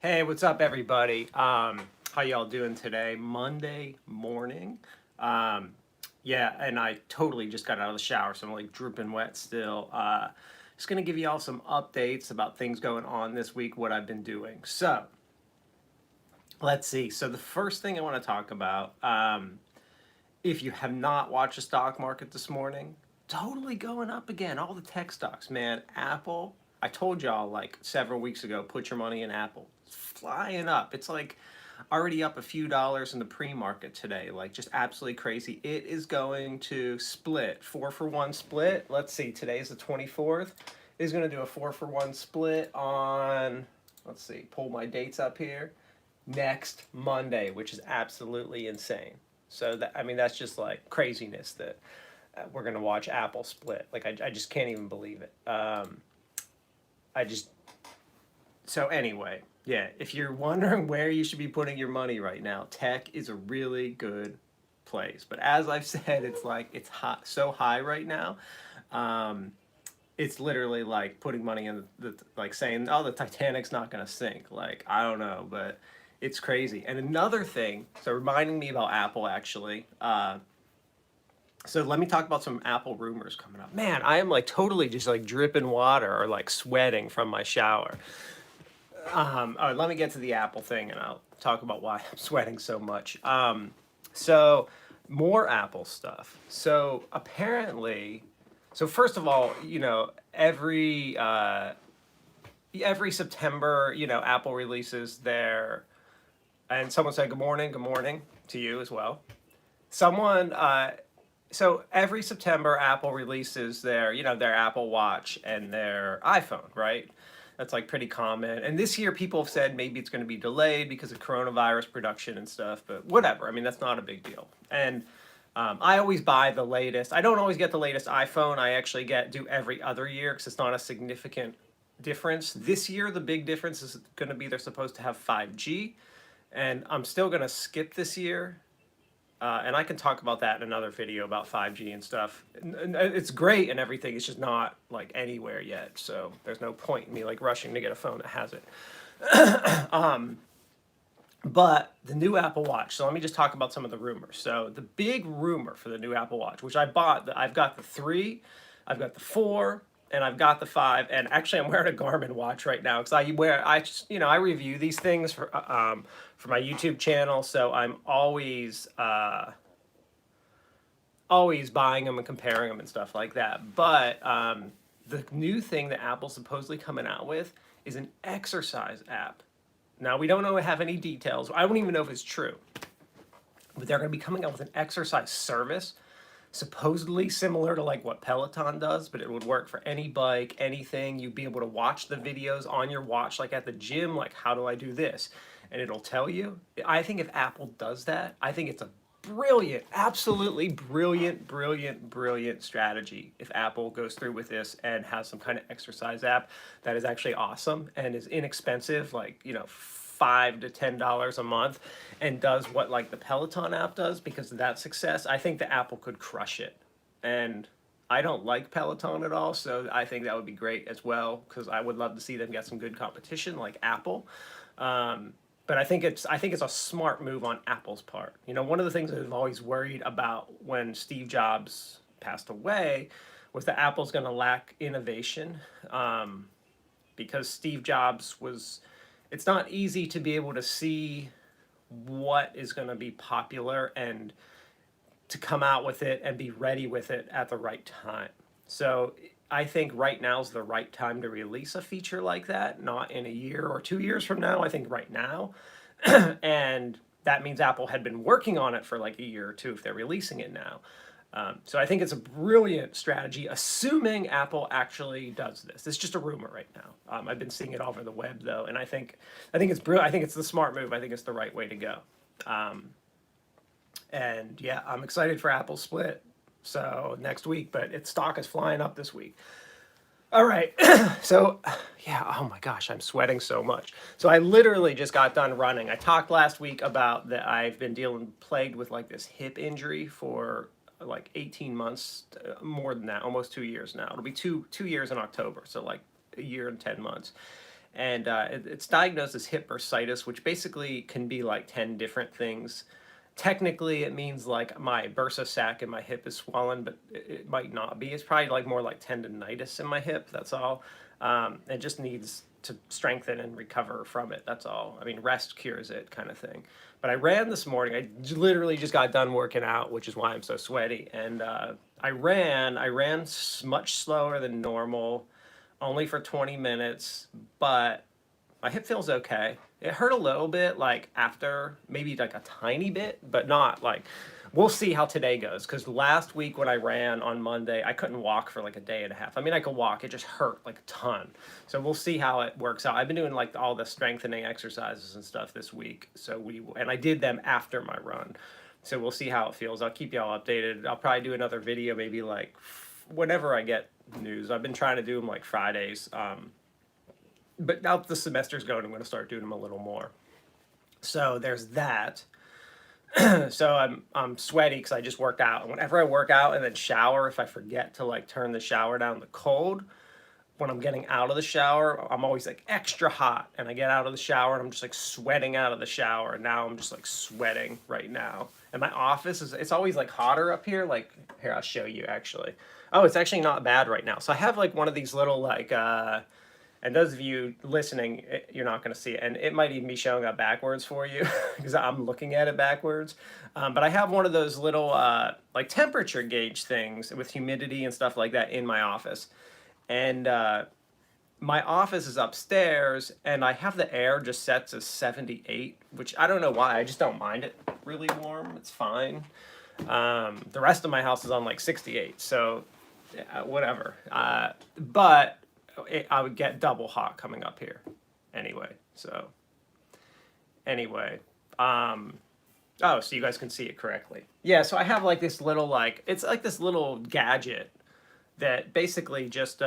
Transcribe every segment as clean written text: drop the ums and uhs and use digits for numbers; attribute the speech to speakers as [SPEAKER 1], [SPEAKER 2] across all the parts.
[SPEAKER 1] Hey, what's up, everybody? How y'all doing today? Monday morning. Um, yeah, and I totally just got out of the shower, so I'm like drooping wet still. Just gonna give y'all some updates about things going on this week, what I've been doing. So, let's see. So the first thing I want to talk about, if you have not watched the stock market this morning, totally going up again. All the tech stocks, man. Apple, I told y'all like several weeks ago, put your money in Apple. It's flying up. It's like already up a few dollars in the pre-market today. Like just absolutely crazy. It is going to split. 4-for-1 split. Let's see, today's the 24th. It is going to do a 4-for-1 split on, let's see, pull my dates up here, next Monday, which is absolutely insane. So that, I mean, that's just like craziness that we're gonna watch Apple split. Like I just can't even believe it. I just so anyway, yeah. If you're wondering where you should be putting your money right now, tech is a really good place. But as I've said, it's like it's hot, so high right now. Um, it's literally like putting money in the like saying, "Oh, the Titanic's not gonna sink." Like I don't know, but it's crazy. And another thing, so reminding me about Apple actually. So let me talk about some Apple rumors coming up. Man, I am like totally just like dripping water or like sweating from my shower. All right, let me get to the Apple thing and I'll talk about why I'm sweating so much. So more Apple stuff. So apparently, so first of all, every September, Apple releases their, and someone said good morning to you as well. Someone, so every September, Apple releases their Apple Watch and their iPhone, right? That's like pretty common. And this year, people have said maybe it's going to be delayed because of coronavirus production and stuff, but whatever. I mean, that's not a big deal. And I always buy the latest. I don't always get the latest iPhone. I actually do every other year because it's not a significant difference. This year, the big difference is going to be they're supposed to have 5G, and I'm still going to skip this year. And I can talk about that in another video about 5G and stuff. It's great and everything. It's just not like anywhere yet. So there's no point in me like rushing to get a phone that has it. But the new Apple Watch. So let me just talk about some of the rumors. So the big rumor for the new Apple Watch, which I bought, I've got the 3, I've got the 4, and I've got the 5. And actually, I'm wearing a Garmin watch right now because I review these things for my YouTube channel. So I'm always buying them and comparing them and stuff like that. But the new thing that Apple's supposedly coming out with is an exercise app. Now, we don't have any details. I don't even know if it's true. But they're going to be coming out with an exercise service, supposedly similar to like what Peloton does, but it would work for any bike, anything. You'd be able to watch the videos on your watch, like at the gym, like how do I do this? And it'll tell you. I think if Apple does that, I think it's a brilliant, absolutely brilliant strategy if Apple goes through with this and has some kind of exercise app that is actually awesome and is inexpensive, like, $5 to $10 a month, and does what like the Peloton app does because of that success. I think the Apple could crush it. And I don't like Peloton at all, so I think that would be great as well because I would love to see them get some good competition like Apple. But I think it's a smart move on Apple's part. One of the things that I've always worried about when Steve Jobs passed away was that Apple's going to lack innovation, because Steve Jobs was. It's not easy to be able to see what is going to be popular and to come out with it and be ready with it at the right time. So I think right now is the right time to release a feature like that, not in a year or 2 years from now. I think right now. And that means Apple had been working on it for like a year or two if they're releasing it now. So I think it's a brilliant strategy, assuming Apple actually does this. It's just a rumor right now. I've been seeing it all over the web though, and I think it's brilliant. I think it's the smart move. I think it's the right way to go. And yeah, I'm excited for Apple Split. So next week, but its stock is flying up this week. All right. So, yeah, oh my gosh, I'm sweating so much. So I literally just got done running. I talked last week about that I've been plagued with like this hip injury for like 18 months, more than that, almost 2 years now. It'll be two years in October, so like a year and 10 months. and it's diagnosed as hip bursitis, which basically can be like 10 different things. Technically, it means like my bursa sac in my hip is swollen, but it might not be. It's probably like more like tendonitis in my hip. That's all. It just needs to strengthen and recover from it. That's all. I mean, rest cures it, kind of thing. But I ran this morning. I literally just got done working out, which is why I'm so sweaty. And I ran. Much slower than normal, only for 20 minutes, but my hip feels okay. It hurt a little bit, like after maybe like a tiny bit, but not like. We'll see how today goes. Because last week when I ran on Monday, I couldn't walk for like a day and a half. I mean, I could walk, it just hurt like a ton. So we'll see how it works out. I've been doing like all the strengthening exercises and stuff this week. And I did them after my run. So we'll see how it feels. I'll keep y'all updated. I'll probably do another video, maybe like whenever I get news. I've been trying to do them like Fridays. But now the semester's going, I'm going to start doing them a little more. So there's that. So I'm sweaty because I just worked out. And whenever I work out and then shower, if I forget to like turn the shower down to cold, when I'm getting out of the shower, I'm always like extra hot. And I get out of the shower and I'm just like sweating out of the shower. And now I'm just like sweating right now. And my office it's always like hotter up here. Like, here, I'll show you actually. Oh, it's actually not bad right now. So I have like one of these little like, and those of you listening, you're not going to see it. And it might even be showing up backwards for you because I'm looking at it backwards. But I have one of those little like temperature gauge things with humidity and stuff like that in my office. And my office is upstairs and I have the air just set to 78, which I don't know why. I just don't mind it really warm. It's fine. The rest of my house is on like 68. So whatever. But I would get double hot coming up here anyway. So anyway, oh, so you guys can see it correctly. Yeah, so I have like this little it's like this little gadget that basically just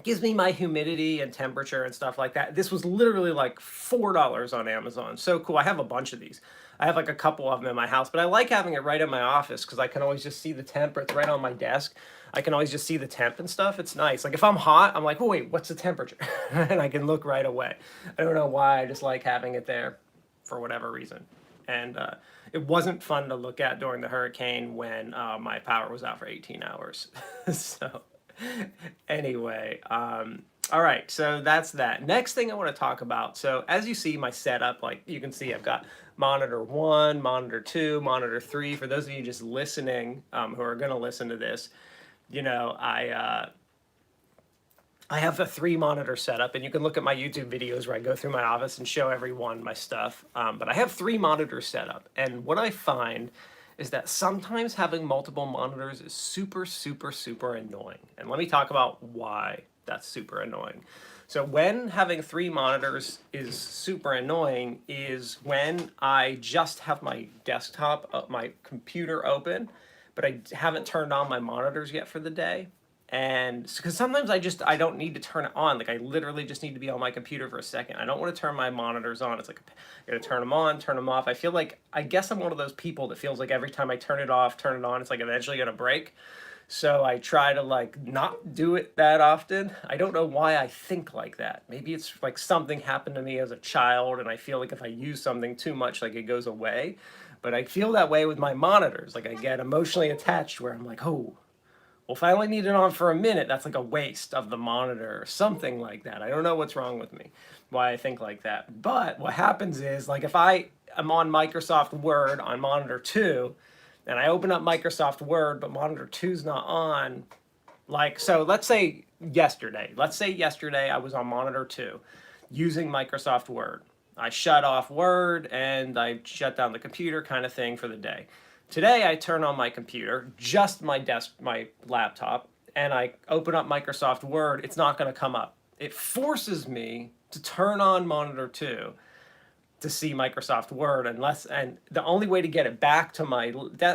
[SPEAKER 1] gives me my humidity and temperature and stuff like that. This was literally like $4 on Amazon. So cool. I have a bunch of these. I have like a couple of them in my house, but I like having it right in my office because I can always just see the temp. It's right on my desk. I can always just see the temp and stuff. It's nice. Like if I'm hot, I'm like, oh wait, what's the temperature? And I can look right away. I don't know why. I just like having it there for whatever reason. And it wasn't fun to look at during the hurricane when my power was out for 18 hours. So anyway, all right, so that's that. Next thing I want to talk about. So as you see my setup, like you can see I've got monitor 1, monitor 2, monitor 3. For those of you just listening who are going to listen to this, you know, I have a 3 monitor setup, and you can look at my YouTube videos where I go through my office and show everyone my stuff. But I have 3 monitors set up, and what I find is that sometimes having multiple monitors is super, super, super annoying. And let me talk about why that's super annoying. So when having 3 monitors is super annoying is when I just have my desktop, my computer open, but I haven't turned on my monitors yet for the day. And because sometimes I don't need to turn it on. Like I literally just need to be on my computer for a second. I don't want to turn my monitors on. It's like I gotta turn them on, turn them off. I guess I'm one of those people that feels like every time I turn it off, turn it on, it's like eventually gonna break. So I try to like not do it that often. I don't know why I think like that. Maybe it's like something happened to me as a child and I feel like if I use something too much, like it goes away. But I feel that way with my monitors. Like I get emotionally attached where I'm like, oh, well, if I only need it on for a minute, that's like a waste of the monitor or something like that. I don't know what's wrong with me, why I think like that. But what happens is, like if I am on Microsoft Word on monitor 2, and I open up Microsoft Word, but monitor 2's not on, like, so let's say yesterday I was on monitor 2 using Microsoft Word. I shut off Word and I shut down the computer kind of thing for the day. Today I turn on my computer, just my laptop, and I open up Microsoft Word. It's not going to come up. It forces me to turn on monitor 2 to see Microsoft Word, and the only way to get it back to my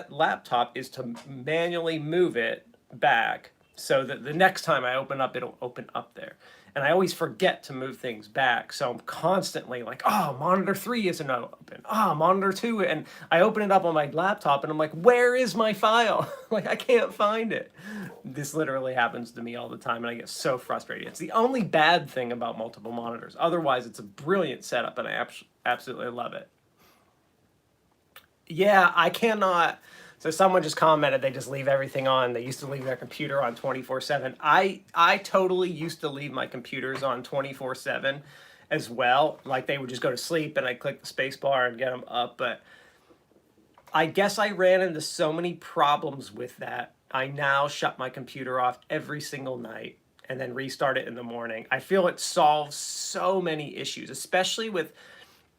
[SPEAKER 1] laptop is to manually move it back so that the next time I open up, it'll open up there. and I always forget to move things back. So I'm constantly like, oh, monitor 3 isn't open. Oh, monitor 2. And I open it up on my laptop and I'm like, where is my file? Like, I can't find it. This literally happens to me all the time and I get so frustrated. It's the only bad thing about multiple monitors. Otherwise, it's a brilliant setup and I absolutely love it. Yeah, I cannot. So someone just commented they just leave everything on. They used to leave their computer on 24/7. I totally used to leave my computers on 24/7 as well. Like they would just go to sleep and I click the space bar and get them up. But I guess I ran into so many problems with that. I now shut my computer off every single night and then restart it in the morning. I feel it solves so many issues, especially with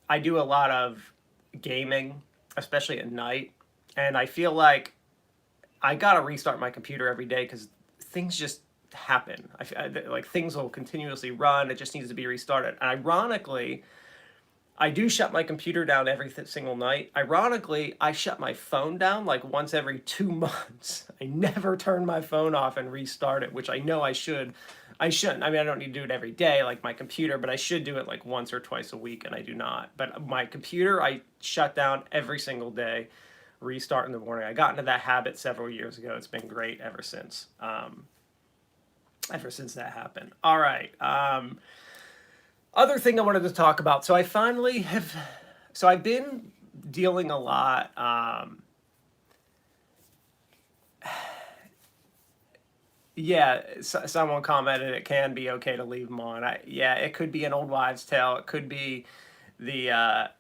[SPEAKER 1] I do a lot of gaming, especially at night, and I feel like I gotta restart my computer every day because things just happen. Like things will continuously run. It just needs to be restarted. And ironically, I do shut my computer down every single night. Ironically, I shut my phone down like once every 2 months. I never turn my phone off and restart it, which I know I should. I shouldn't. I mean, I don't need to do it every day like my computer, but I should do it like once or twice a week, and I do not. But my computer, I shut down every single day, restart in the morning. I got into that habit several years ago. It's been great ever since. Ever since that happened. All right. Other thing I wanted to talk about. So I finally have. So I've been dealing a lot. Yeah, someone commented it can be okay to leave them on. Yeah, it could be an old wives' tale. It could be the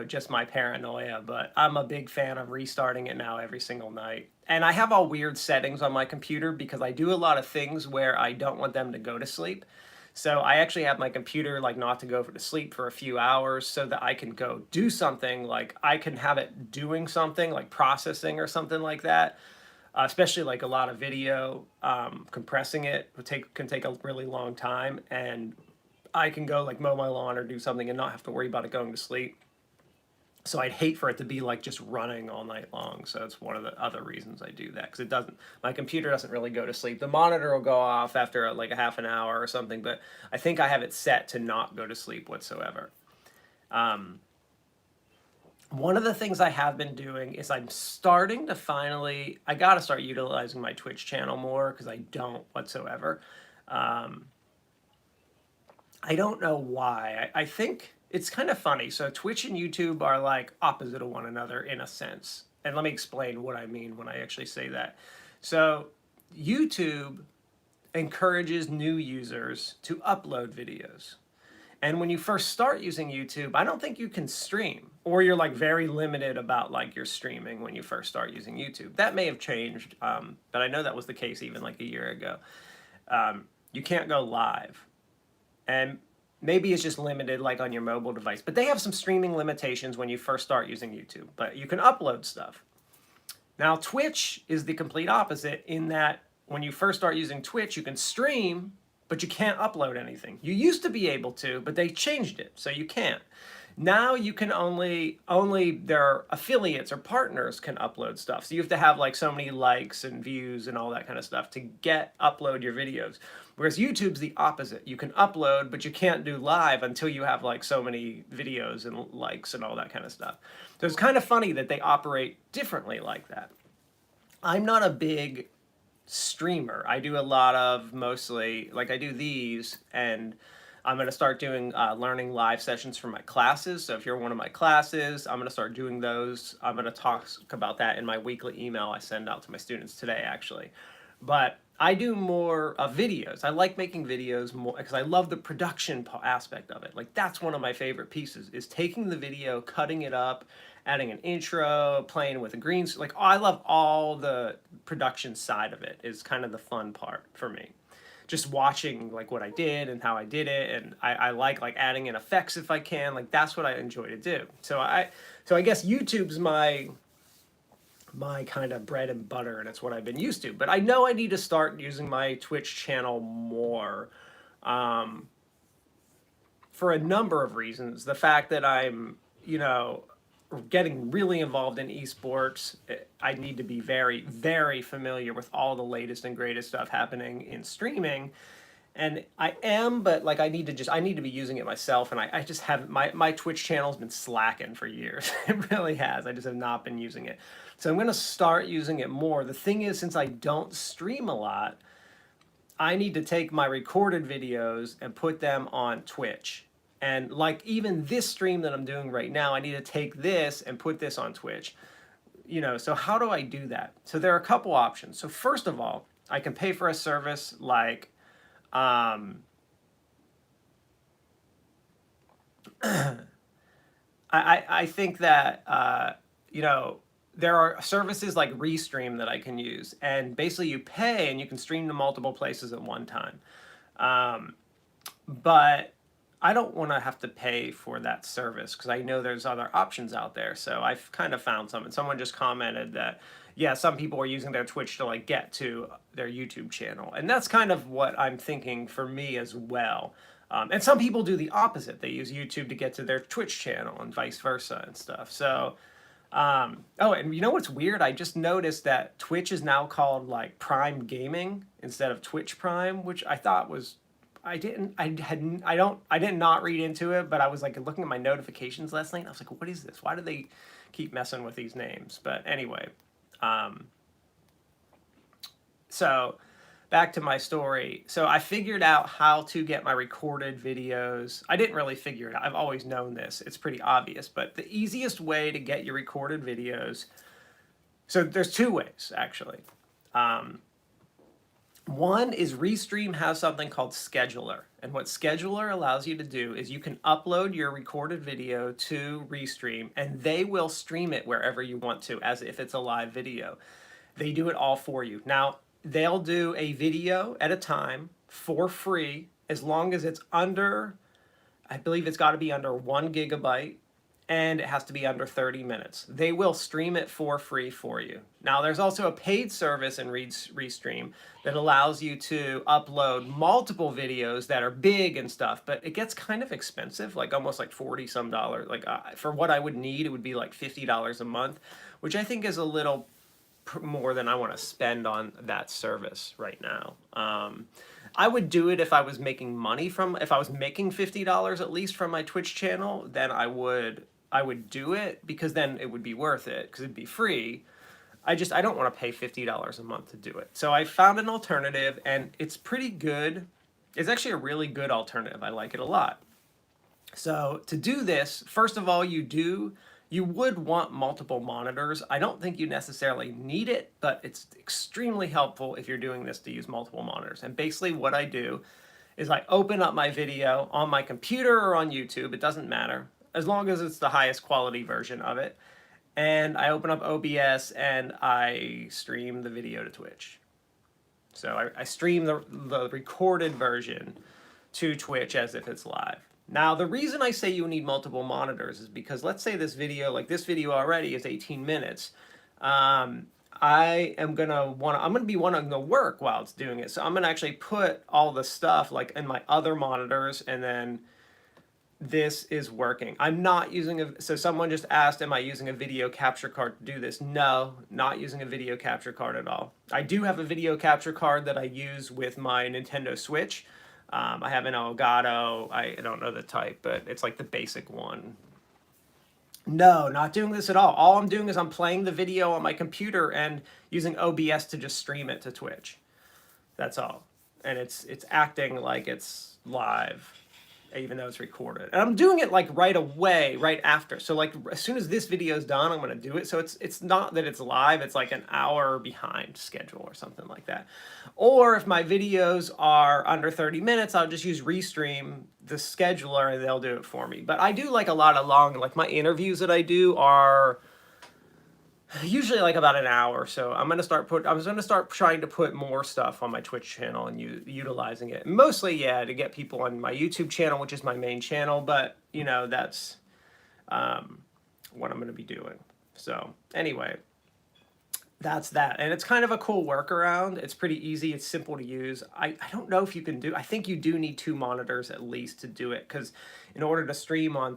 [SPEAKER 1] just my paranoia. But I'm a big fan of restarting it now every single night. And I have all weird settings on my computer because I do a lot of things where I don't want them to go to sleep. So I actually have my computer like not to go to sleep for a few hours so that I can go do something. Like I can have it doing something like processing or something like that. Especially like a lot of video, compressing it can take a really long time, and I can go like mow my lawn or do something and not have to worry about it going to sleep. So I'd hate for it to be like just running all night long. So it's one of the other reasons I do that, because it doesn't. My computer doesn't really go to sleep. The monitor will go off after like a half an hour or something, but I think I have it set to not go to sleep whatsoever. One of the things I have been doing is I'm starting to finally, I got to start utilizing my Twitch channel more because I don't whatsoever. I don't know why. I think it's kind of funny. So Twitch and YouTube are like opposite of one another in a sense. And let me explain what I mean when I actually say that. So YouTube encourages new users to upload videos. And when you first start using YouTube, I don't think you can stream, or you're like very limited about like your streaming when you first start using YouTube. That may have changed, but I know that was the case even like a year ago. You can't go live, and maybe it's just limited like on your mobile device. But they have some streaming limitations when you first start using YouTube. But you can upload stuff. Now Twitch is the complete opposite in that when you first start using Twitch, you can stream, but you can't upload anything. You used to be able to, but they changed it, so you can't. Now you can only their affiliates or partners can upload stuff. So you have to have like so many likes and views and all that kind of stuff to upload your videos. Whereas YouTube's the opposite. You can upload, but you can't do live until you have like so many videos and likes and all that kind of stuff. So it's kind of funny that they operate differently like that. I'm not a big streamer. I do a lot of mostly, like I do these, and I'm going to start doing learning live sessions for my classes. So if you're one of my classes, I'm going to start doing those. I'm going to talk about that in my weekly email I send out to my students today, actually. But I do more videos. I like making videos more because I love the production aspect of it. Like that's one of my favorite pieces, is taking the video, cutting it up, adding an intro, playing with a green, like I love all the production side of it is kind of the fun part for me. Just watching like what I did and how I did it, and I like adding in effects if I can. Like that's what I enjoy to do. So I guess YouTube's my kind of bread and butter, and it's what I've been used to. But I know I need to start using my Twitch channel more, for a number of reasons. The fact that I'm, getting really involved in esports, I need to be very, very familiar with all the latest and greatest stuff happening in streaming. And I am, but like I need to be using it myself, and I just haven't. My Twitch channel's been slacking for years. It really has. I just have not been using it. So I'm gonna start using it more. The thing is, since I don't stream a lot, I need to take my recorded videos and put them on Twitch. And like even this stream that I'm doing right now, I need to take this and put this on Twitch. So how do I do that? So there are a couple options. So first of all, I can pay for a service like um, I think that there are services like Restream that I can use, and basically you pay and you can stream to multiple places at one time. But I don't want to have to pay for that service because I know there's other options out there. So I've kind of found some, and someone just commented that yeah, some people are using their Twitch to like get to their YouTube channel, and that's kind of what I'm thinking for me as well. And some people do the opposite; they use YouTube to get to their Twitch channel, and vice versa and stuff. So oh, and you know what's weird? I just noticed that Twitch is now called like Prime Gaming instead of Twitch Prime, which I thought was I did not read into it, but I was like looking at my notifications last night and I was like, what is this? Why do they keep messing with these names? But anyway, so back to my story. So I figured out how to get my recorded videos. I didn't really figure it out. I've always known this. It's pretty obvious, but the easiest way to get your recorded videos. So there's two ways actually. One is Restream has something called Scheduler. And what Scheduler allows you to do is you can upload your recorded video to Restream and they will stream it wherever you want to as if it's a live video. They do it all for you. Now, they'll do a video at a time for free as long as it's under, I believe it's got to be under 1 gigabyte and it has to be under 30 minutes. They will stream it for free for you. Now, there's also a paid service in Restream that allows you to upload multiple videos that are big and stuff, but it gets kind of expensive, like almost like 40 some dollars. Like for what I would need, it would be like $50 a month, which I think is a little more than I want to spend on that service right now. I would do it if I was making money if I was making $50 at least from my Twitch channel, then I would do it because then it would be worth it because it'd be free. I don't want to pay $50 a month to do it. So I found an alternative and it's pretty good. It's actually a really good alternative. I like it a lot. So to do this, first of all, you would want multiple monitors. I don't think you necessarily need it, but it's extremely helpful if you're doing this to use multiple monitors. And basically what I do is I open up my video on my computer or on YouTube. It doesn't matter, as long as it's the highest quality version of it. And I open up OBS and I stream the video to Twitch. So I stream the recorded version to Twitch as if it's live. Now, the reason I say you need multiple monitors is because let's say this video, like this video already is 18 minutes. I'm gonna be wanting to work while it's doing it. So I'm gonna actually put all the stuff like in my other monitors, and then this is working. I'm not using so someone just asked, am I using a video capture card to do this? No, not using a video capture card at all. I do have a video capture card that I use with my Nintendo Switch. I have an Elgato, I don't know the type, but it's like the basic one. No, not doing this at all. All I'm doing is I'm playing the video on my computer and using OBS to just stream it to Twitch. That's all. And it's acting like it's live, even though it's recorded. And I'm doing it like right away, right after. So like as soon as this video is done, I'm going to do it. So it's not that it's live, it's like an hour behind schedule or something like that. Or if my videos are under 30 minutes, I'll just use Restream, the scheduler, and they'll do it for me. But I do like a lot of long, like my interviews that I do are usually like about an hour. So I'm gonna start trying to put more stuff on my Twitch channel and utilizing it. Mostly, yeah, to get people on my YouTube channel, which is my main channel. But that's what I'm gonna be doing. So anyway, that's that. And it's kind of a cool workaround. It's pretty easy. It's simple to use. I don't know if you can do. I think you do need 2 monitors at least to do it, because in order to stream on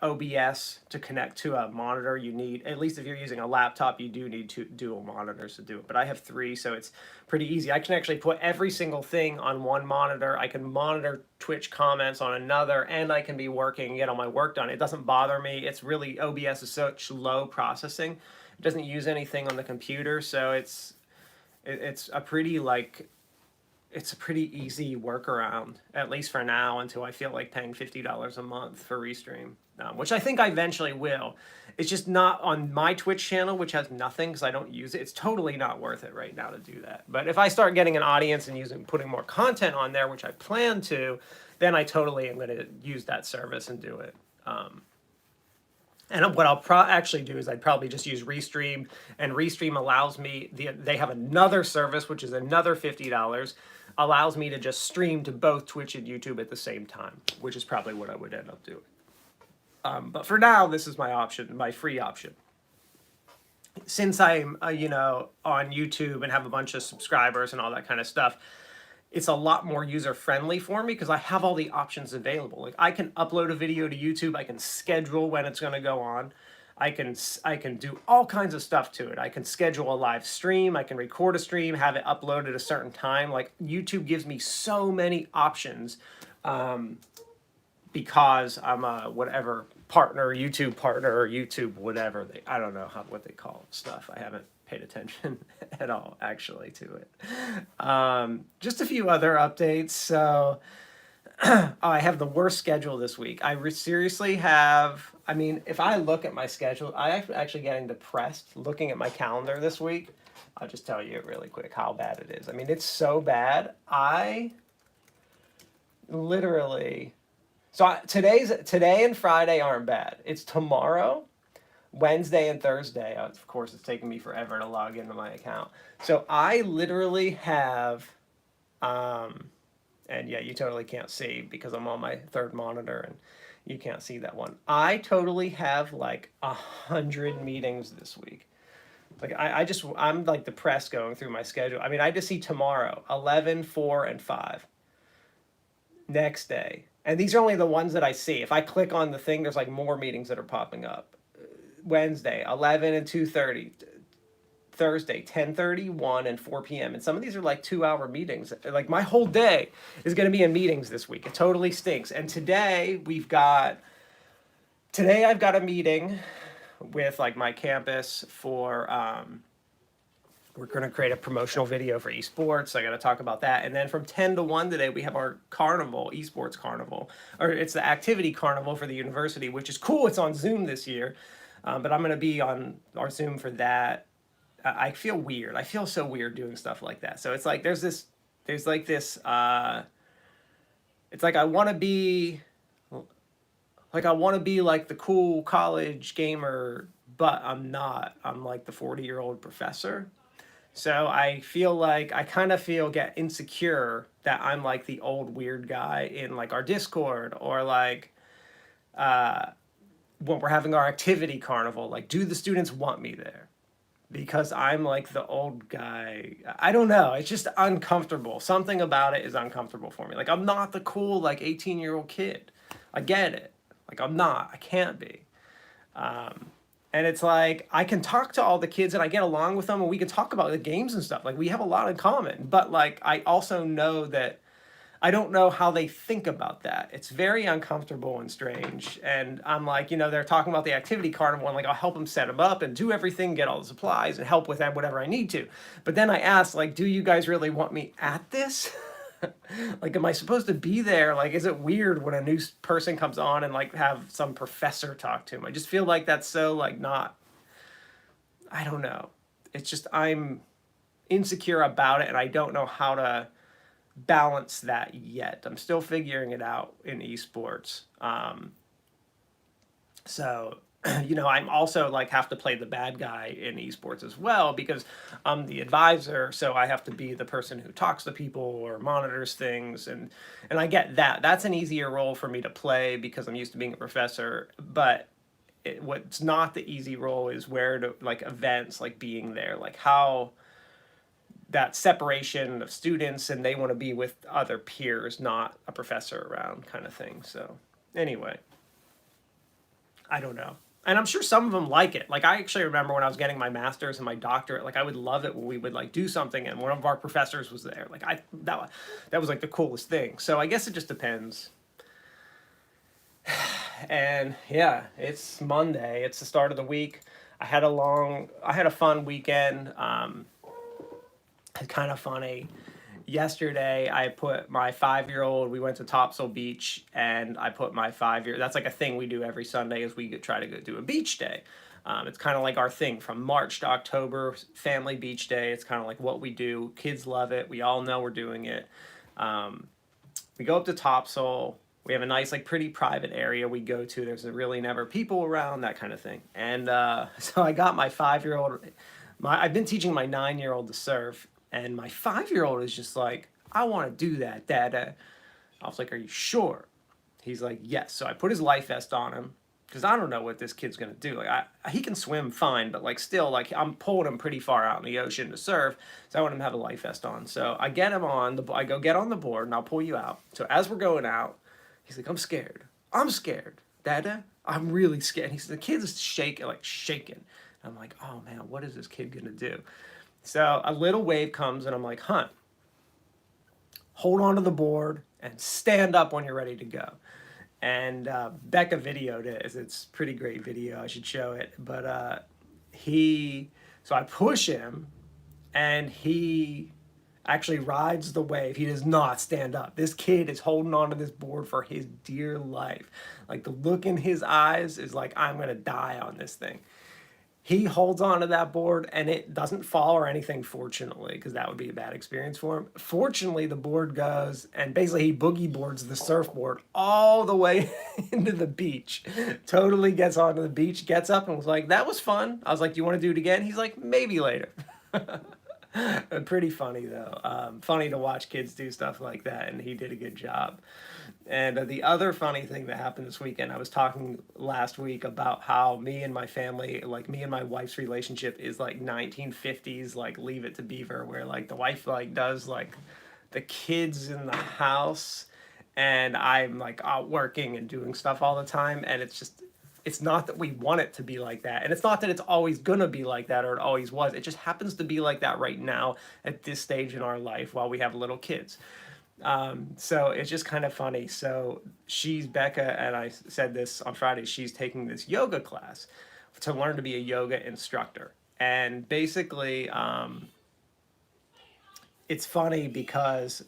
[SPEAKER 1] OBS to connect to a monitor, you need, at least if you're using a laptop, you do need two dual monitors to do it. But I have three, so it's pretty easy. I can actually put every single thing on one monitor. I can monitor Twitch comments on another, and I can be working and get all my work done. It doesn't bother me. It's really, OBS is such low processing. It doesn't use anything on the computer, so it's a pretty like, it's a pretty easy workaround, at least for now, until I feel like paying $50 a month for Restream, which I think I eventually will. It's just not on my Twitch channel, which has nothing because I don't use it. It's totally not worth it right now to do that. But if I start getting an audience and putting more content on there, which I plan to, then I totally am going to use that service and do it. And what I'll actually do is I'd probably just use Restream, and Restream allows me, they have another service, which is another $50, allows me to just stream to both Twitch and YouTube at the same time, which is probably what I would end up doing. But for now, this is my option, my free option. Since I'm, on YouTube and have a bunch of subscribers and all that kind of stuff, it's a lot more user-friendly for me because I have all the options available. Like, I can upload a video to YouTube, I can schedule when it's going to go on, I can do all kinds of stuff to it. I can schedule a live stream, I can record a stream, have it uploaded at a certain time. Like, YouTube gives me so many options because I'm a whatever partner, YouTube partner, or YouTube whatever. I don't know what they call stuff. I haven't paid attention at all, actually, to it. Just a few other updates. So I have the worst schedule this week. I seriously have, I mean, if I look at my schedule, I'm actually getting depressed looking at my calendar this week. I'll just tell you really quick how bad it is. I mean, it's so bad. I literally, today and Friday aren't bad. It's tomorrow, Wednesday, and Thursday. Of course, it's taking me forever to log into my account. So I literally have, and yeah, you totally can't see because I'm on my third monitor and you can't see that one. I totally have like 100 meetings this week. Like I'm like depressed going through my schedule. I mean, I just see tomorrow, 11, 4, and 5. Next day. And these are only the ones that I see. If I click on the thing, there's like more meetings that are popping up. Wednesday, 11 and 2:30. Thursday, 10:30, 1, and 4 p.m. And some of these are like 2-hour meetings. Like, my whole day is going to be in meetings this week. It totally stinks. And today I've got a meeting with like my campus for, we're going to create a promotional video for esports. I got to talk about that. And then from 10 to 1 today, we have our carnival, esports carnival, or it's the activity carnival for the university, which is cool. It's on Zoom this year. But I'm going to be on our Zoom for that. I feel weird. I feel so weird doing stuff like that. So it's like there's like this it's like I want to be like the cool college gamer, but I'm not. I'm like the 40-year-old professor. So I kind of get insecure that I'm like the old weird guy in like our Discord, or like when we're having our activity carnival, like, do the students want me there? Because I'm like the old guy. I don't know. It's just uncomfortable. Something about it is uncomfortable for me. Like, I'm not the cool, like, 18-year-old kid. I get it. Like, I'm not. I can't be. And it's like, I can talk to all the kids and I get along with them and we can talk about the games and stuff. Like, we have a lot in common. But, like, I also know that I don't know how they think about that. It's very uncomfortable and strange. And I'm like, they're talking about the activity carnival, and like, I'll help them set them up and do everything, get all the supplies and help with that, whatever I need to. But then I ask, like, do you guys really want me at this? Like, am I supposed to be there? Like, is it weird when a new person comes on and like have some professor talk to him? I just feel like that's so like not, I don't know. It's just, I'm insecure about it and I don't know how to balance that yet. I'm still figuring it out in esports. So, I'm also like have to play the bad guy in esports as well because I'm the advisor. So I have to be the person who talks to people or monitors things. And I get that. That's an easier role for me to play because I'm used to being a professor. But what's not the easy role is where to, like, events, like being there, like how that separation of students and they want to be with other peers, not a professor around kind of thing. So Anyway, I don't know. And I'm sure some of them like it. Like, I actually remember when I was getting my master's and my doctorate, like, I would love it when we would like do something and one of our professors was there. Like, that was like the coolest thing. So I guess it just depends. And yeah, it's Monday. It's the start of the week. I had a fun weekend. It's kind of funny. Yesterday, I put my 5-year old. We went to Topsail Beach, and I put my 5-year. That's like a thing we do every Sunday, is we try to go do a beach day. It's kind of like our thing from March to October, family beach day. It's kind of like what we do. Kids love it. We all know we're doing it. We go up to Topsail. We have a nice, like, pretty private area we go to. There's really never people around, that kind of thing. And so I got my 5-year-old. I've been teaching my 9-year-old to surf, and my 5-year-old is just like, I want to do that, Dad. I was like, are you sure? He's like, yes. So I put his life vest on him because I don't know what this kid's gonna do. Like, he can swim fine, but like still, like I'm pulling him pretty far out in the ocean to surf, so I want him to have a life vest on. So I get him on the. I go get on the board and I'll pull you out. So as we're going out, he's like, I'm scared. I'm scared, Dada. I'm really scared. He's the kid's shaking, like shaking. I'm like, oh man, what is this kid gonna do? So a little wave comes and I'm like, Hunt, hold on to the board and stand up when you're ready to go. And Becca videoed it. It's a pretty great video. I should show it. But so I push him and he actually rides the wave. He does not stand up. This kid is holding on to this board for his dear life. Like, the look in his eyes is like, I'm going to die on this thing. He holds onto that board and it doesn't fall or anything, fortunately, because that would be a bad experience for him. Fortunately, the board goes and basically he boogie boards the surfboard all the way into the beach. Totally gets onto the beach, gets up and was like, that was fun. I was like, do you want to do it again? He's like, maybe later. Pretty funny, though. Funny to watch kids do stuff like that, and he did a good job. And the other funny thing that happened this weekend, I was talking last week about how me and my family, like me and my wife's relationship is like 1950s, like Leave It to Beaver, where like the wife like does like the kids in the house, and I'm like out working and doing stuff all the time, and it's not that we want it to be like that. And it's not that it's always going to be like that or it always was. It just happens to be like that right now at this stage in our life while we have little kids. So it's just kind of funny. So Becca, and I said this on Friday, she's taking this yoga class to learn to be a yoga instructor. And basically, it's funny because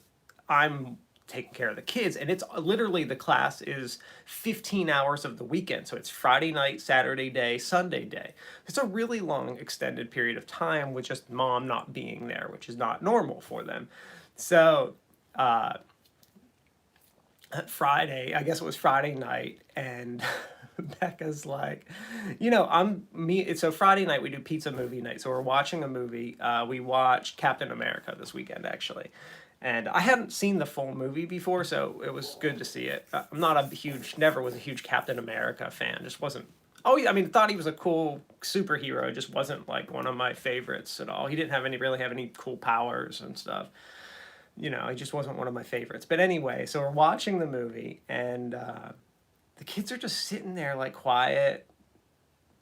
[SPEAKER 1] I'm taking care of the kids, and it's literally, the class is 15 hours of the weekend. So it's Friday night, Saturday day, Sunday day. It's a really long extended period of time with just mom not being there, which is not normal for them. So Friday, I guess it was Friday night, and Becca's like, so Friday night we do pizza movie night. So we're watching a movie. We watched Captain America this weekend, actually. And I hadn't seen the full movie before, so it was good to see it. I'm not never was a huge Captain America fan. Just wasn't, thought he was a cool superhero. Just wasn't like one of my favorites at all. He didn't really have any cool powers and stuff. He just wasn't one of my favorites. But anyway, so we're watching the movie, and the kids are just sitting there like quiet.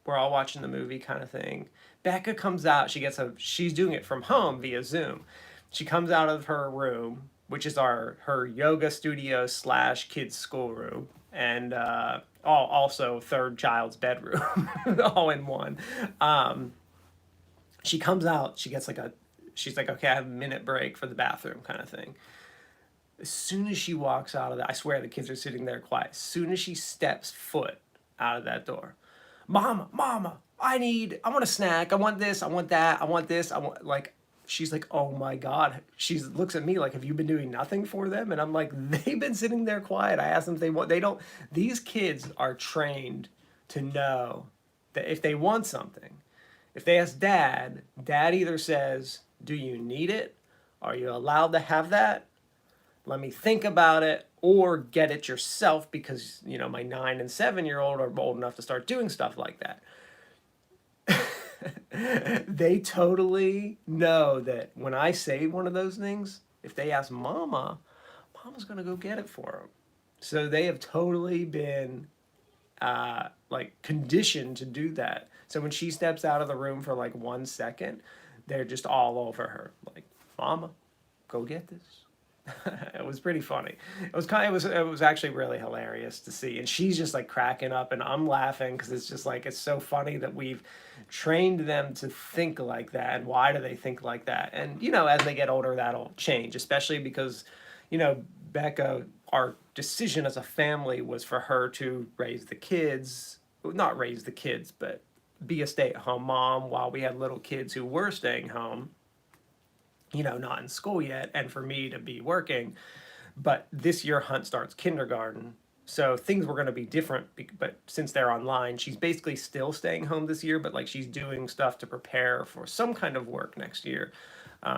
[SPEAKER 1] We're all watching the movie kind of thing. Becca comes out. She's doing it from home via Zoom. She comes out of her room, which is her yoga studio / kids' schoolroom, and also third child's bedroom, all in one. She comes out. She's like, okay, I have a minute break for the bathroom kind of thing. As soon as she walks out of that, I swear the kids are sitting there quiet. As soon as she steps foot out of that door, Mama, I want a snack. I want this. I want that. I want this. She's like, oh my God. She looks at me like, have you been doing nothing for them? And I'm like, they've been sitting there quiet. I asked them if these kids are trained to know that if they want something, if they ask Dad either says, do you need it? Are you allowed to have that? Let me think about it, or get it yourself, because, my 9 and 7-year-old are old enough to start doing stuff like that. They totally know that when I say one of those things, if they ask Mama's going to go get it for them. So they have totally been like conditioned to do that. So when she steps out of the room for like 1 second, they're just all over her, like, "Mama, go get this." It was pretty funny. It was actually really hilarious to see, and she's just like cracking up, and I'm laughing because it's just like it's so funny that we've trained them to think like that. And why do they think like that? And as they get older, that'll change, especially because, Becca, our decision as a family was for her to raise the kids, not raise the kids, but be a stay-at-home mom while we had little kids who were staying home, not in school yet, and for me to be working. But this year, Hunt starts kindergarten. So things were going to be different, but since they're online, she's basically still staying home this year, but like she's doing stuff to prepare for some kind of work next year.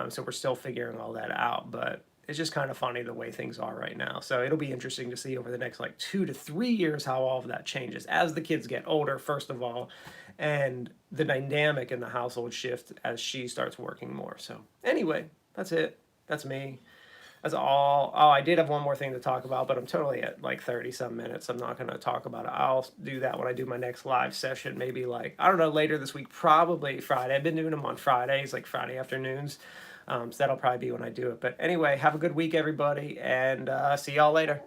[SPEAKER 1] So we're still figuring all that out, but it's just kind of funny the way things are right now. So it'll be interesting to see over the next like 2 to 3 years how all of that changes as the kids get older, first of all, and the dynamic in the household shift as she starts working more. So anyway, that's it. That's me. That's all. Oh, I did have one more thing to talk about, but I'm totally at like 30 some minutes. I'm not going to talk about it. I'll do that when I do my next live session, maybe like, I don't know, later this week, probably Friday. I've been doing them on Fridays, like Friday afternoons. So that'll probably be when I do it. But anyway, have a good week, everybody, and see y'all later.